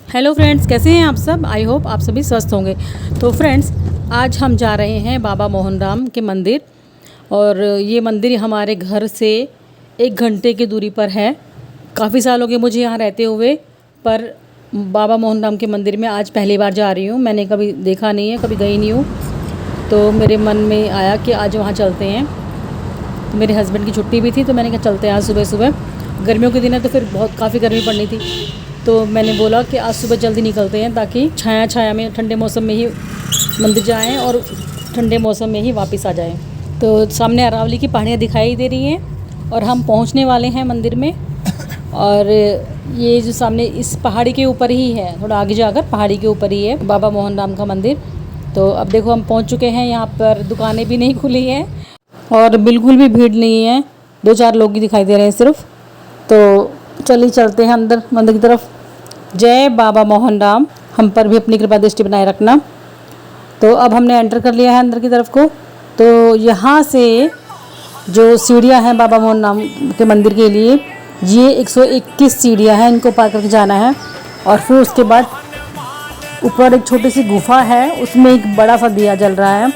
Hello friends, कैसे हैं आप सब। आई होप आप सभी स्वस्थ होंगे। तो फ्रेंड्स, आज हम जा रहे हैं बाबा मोहन राम के मंदिर। और ये मंदिर हमारे घर से 1 घंटे की दूरी पर है। काफ़ी साल हो गए मुझे यहाँ रहते हुए, पर बाबा मोहन राम के मंदिर में आज पहली बार जा रही हूँ। मैंने कभी देखा नहीं है, कभी गई नहीं हूँ। तो मेरे मन में आया कि आज वहाँ चलते हैं। तो मेरे हस्बैंड की छुट्टी भी थी, तो मैंने कहा चलते हैं आज सुबह सुबह। गर्मियों के दिन है तो फिर काफ़ी गर्मी पड़नी थी, तो मैंने बोला कि आज सुबह जल्दी निकलते हैं ताकि छाया छाया में ठंडे मौसम में ही मंदिर जाएं और ठंडे मौसम में ही वापस आ जाएं। तो सामने अरावली की पहाड़ियाँ दिखाई दे रही हैं और हम पहुंचने वाले हैं मंदिर में। और ये जो सामने इस पहाड़ी के ऊपर ही है, थोड़ा आगे जाकर पहाड़ी के ऊपर ही है बाबा मोहन राम का मंदिर। तो अब देखो हम पहुँच चुके हैं। यहाँ पर दुकानें भी नहीं खुली हैं और बिल्कुल भी भीड़ नहीं है, 2-4 लोग ही दिखाई दे रहे हैं सिर्फ। तो चलिए चलते हैं अंदर मंदिर की तरफ। जय बाबा मोहन राम, हम पर भी अपनी कृपा दृष्टि बनाए रखना। तो अब हमने एंटर कर लिया है अंदर की तरफ को। तो यहाँ से जो सीढ़ियाँ हैं बाबा मोहन राम के मंदिर के लिए, ये 121 सीढ़ियाँ हैं, इनको पार करके जाना है। और फिर उसके बाद ऊपर एक छोटी सी गुफा है, उसमें एक बड़ा सा दिया जल रहा है।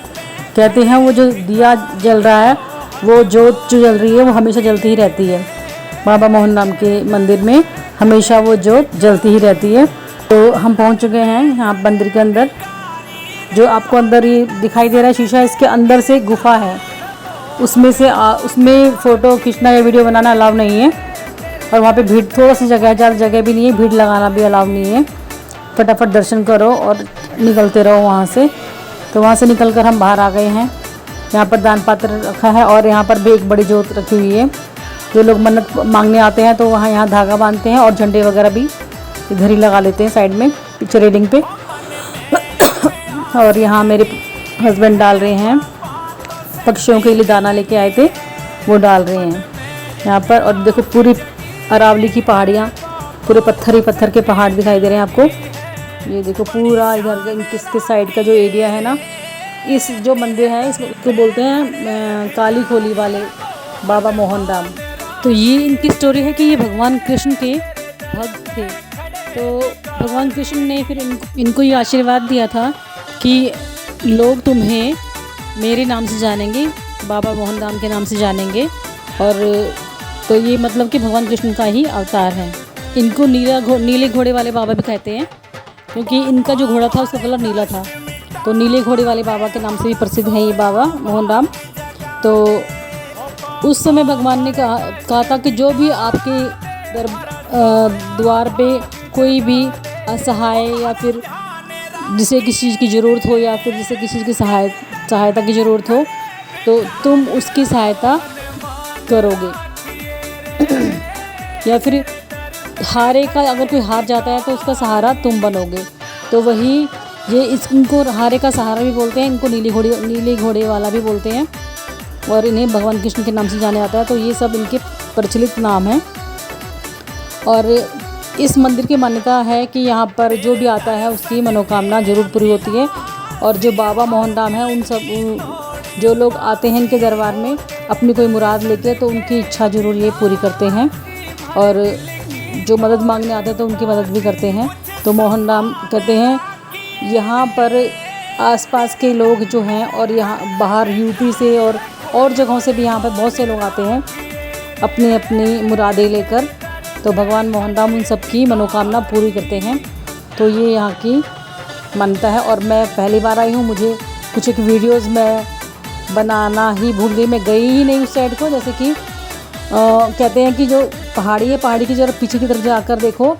कहते हैं वो जो दिया जल रहा है, वो जोत जो जल रही है वो हमेशा जलती ही रहती है। बाबा मोहन राम के मंदिर में हमेशा वो जोत जलती ही रहती है। तो हम पहुंच चुके हैं यहाँ मंदिर के अंदर। जो आपको अंदर ये दिखाई दे रहा है शीशा, इसके अंदर से गुफा है, उसमें फ़ोटो खींचना या वीडियो बनाना अलाउ नहीं है। और वहाँ पे भीड़ थोड़ा सी जगह है, ज़्यादा जगह भी नहीं है, भीड़ लगाना भी अलाउ नहीं है। फटाफट दर्शन करो और निकलते रहो वहाँ से। तो वहाँ से निकल कर हम बाहर आ गए हैं। यहाँ पर दान पात्र रखा है और यहाँ पर भी एक बड़ी जोत रखी हुई है। जो लोग मन्नत मांगने आते हैं तो वहाँ यहाँ धागा बांधते हैं और झंडे वगैरह भी इधर ही लगा लेते हैं साइड में पीछे रेलिंग पे। और यहाँ मेरे हस्बैंड डाल रहे हैं, पक्षियों के लिए दाना लेके आए थे, वो डाल रहे हैं यहाँ पर। और देखो पूरी अरावली की पहाड़ियाँ, पूरे पत्थर ही पत्थर के पहाड़ दिखाई दे रहे हैं आपको। ये देखो पूरा इधर किसके साइड का जो एरिया है ना, इस जो मंदिर है इसको बोलते हैं काली खोली वाले बाबा मोहन राम। तो ये इनकी स्टोरी है कि ये भगवान कृष्ण के भक्त थे। तो भगवान कृष्ण ने फिर इनको ये आशीर्वाद दिया था कि लोग तुम्हें मेरे नाम से जानेंगे, बाबा मोहन राम के नाम से जानेंगे। और तो ये मतलब कि भगवान कृष्ण का ही अवतार है। इनको नीले घोड़े वाले बाबा भी कहते हैं, क्योंकि इनका जो घोड़ा था उसका कलर नीला था। तो नीले घोड़े वाले बाबा के नाम से भी प्रसिद्ध है ये बाबा मोहन राम। तो उस समय भगवान ने कहा था कि जो भी आपके द्वार पे कोई भी असहाय या फिर जिसे किसी चीज़ की ज़रूरत हो या फिर जिसे किसी चीज़ की सहायता की ज़रूरत हो, तो तुम उसकी सहायता करोगे। या फिर अगर कोई हार जाता है तो उसका सहारा तुम बनोगे। तो वही ये इनको हारे का सहारा भी बोलते हैं, इनको नीले घोड़े वाला भी बोलते हैं और इन्हें भगवान कृष्ण के नाम से जाना जाता है। तो ये सब इनके प्रचलित नाम हैं। और इस मंदिर की मान्यता है कि यहाँ पर जो भी आता है उसकी मनोकामना जरूर पूरी होती है। और जो बाबा मोहन राम है, उन सब जो लोग आते हैं इनके दरबार में अपनी कोई मुराद लेके, तो उनकी इच्छा जरूर ये पूरी करते हैं। और जो मदद मांगने आते हैं तो उनकी मदद भी करते हैं। तो मोहन राम कहते हैं यहाँ पर आसपास के लोग जो हैं और यहाँ बाहर यूपी से और जगहों से भी यहाँ पर बहुत से लोग आते हैं अपनी अपनी मुरादें लेकर। तो भगवान मोहन राम उन सबकी मनोकामना पूरी करते हैं। तो ये यहाँ की मान्यता है। और मैं पहली बार आई हूँ, मुझे कुछ एक वीडियोज़ में बनाना ही भूल गई, मैं गई ही नहीं उस साइड को। जैसे कि कहते हैं कि जो पहाड़ी है, पहाड़ी की जरा पीछे की तरफ जाकर देखो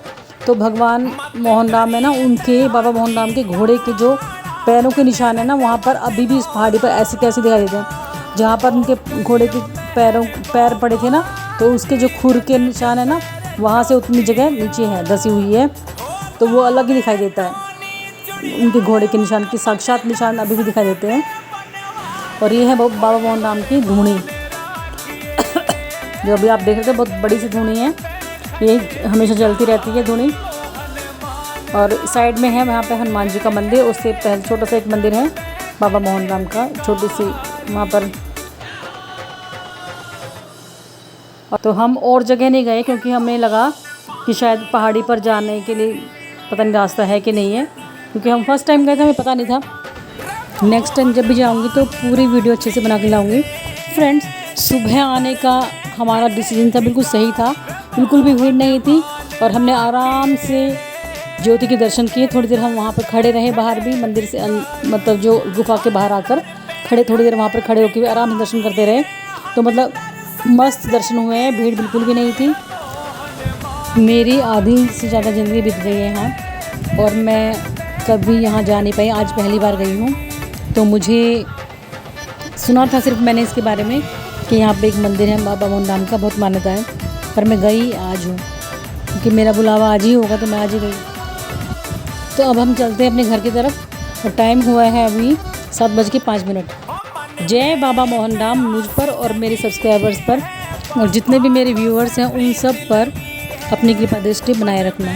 तो भगवान मोहन राम है ना, उनके बाबा मोहन राम के घोड़े के जो पैरों के निशान है ना, वहाँ पर अभी भी इस पहाड़ी पर ऐसे कैसे दिखाई देते हैं। जहाँ पर उनके घोड़े के पैर पड़े थे ना, तो उसके जो खुर के निशान है ना, वहाँ से उतनी जगह नीचे है, धसी हुई है। तो वो अलग ही दिखाई देता है, उनके घोड़े के निशान की साक्षात निशान अभी भी दिखाई देते हैं। और ये है बाबा मोहन राम की धूनी जो अभी आप देख रहे थे, बहुत बड़ी सी धूनी है, ये हमेशा जलती रहती है धूनी। और साइड में है वहाँ पे हनुमान जी का मंदिर, उससे पहले छोटा सा एक मंदिर है बाबा मोहन राम का, छोटी सी वहाँ पर। तो हम और जगह नहीं गए क्योंकि हमें लगा कि शायद पहाड़ी पर जाने के लिए पता नहीं रास्ता है कि नहीं है, क्योंकि हम फर्स्ट टाइम गए थे, हमें पता नहीं था। नेक्स्ट टाइम जब भी जाऊंगी तो पूरी वीडियो अच्छे से बना के लाऊंगी। फ्रेंड्स, सुबह आने का हमारा डिसीजन था, बिल्कुल सही था, बिल्कुल भी भीड़ नहीं थी और हमने आराम से ज्योति के दर्शन किए। थोड़ी देर हम वहाँ पर खड़े रहे बाहर भी, मंदिर से मतलब जो गुफा के बाहर आकर खड़े, थोड़ी देर वहाँ पर खड़े होकर भी आराम से दर्शन करते रहे। तो मतलब मस्त दर्शन हुए हैं, भीड़ बिल्कुल भी नहीं थी। मेरी आधी से ज़्यादा ज़िंदगी बीत गई है यहाँ और मैं कभी यहाँ जा नहीं पाई, आज पहली बार गई हूँ। तो मुझे सुना था सिर्फ मैंने इसके बारे में कि यहाँ पे एक मंदिर है बाबा मोहनराम का, बहुत मान्यता है, पर मैं गई आज हूँ क्योंकि मेरा बुलावा आज ही होगा, तो मैं आज ही गई। तो अब हम चलते हैं अपने घर की तरफ और टाइम हुआ है अभी 7:05। जय बाबा मोहनराम मुझ पर और मेरे सब्सक्राइबर्स पर और जितने भी मेरे व्यूअर्स हैं उन सब पर अपनी कृपा दृष्टि बनाए रखना।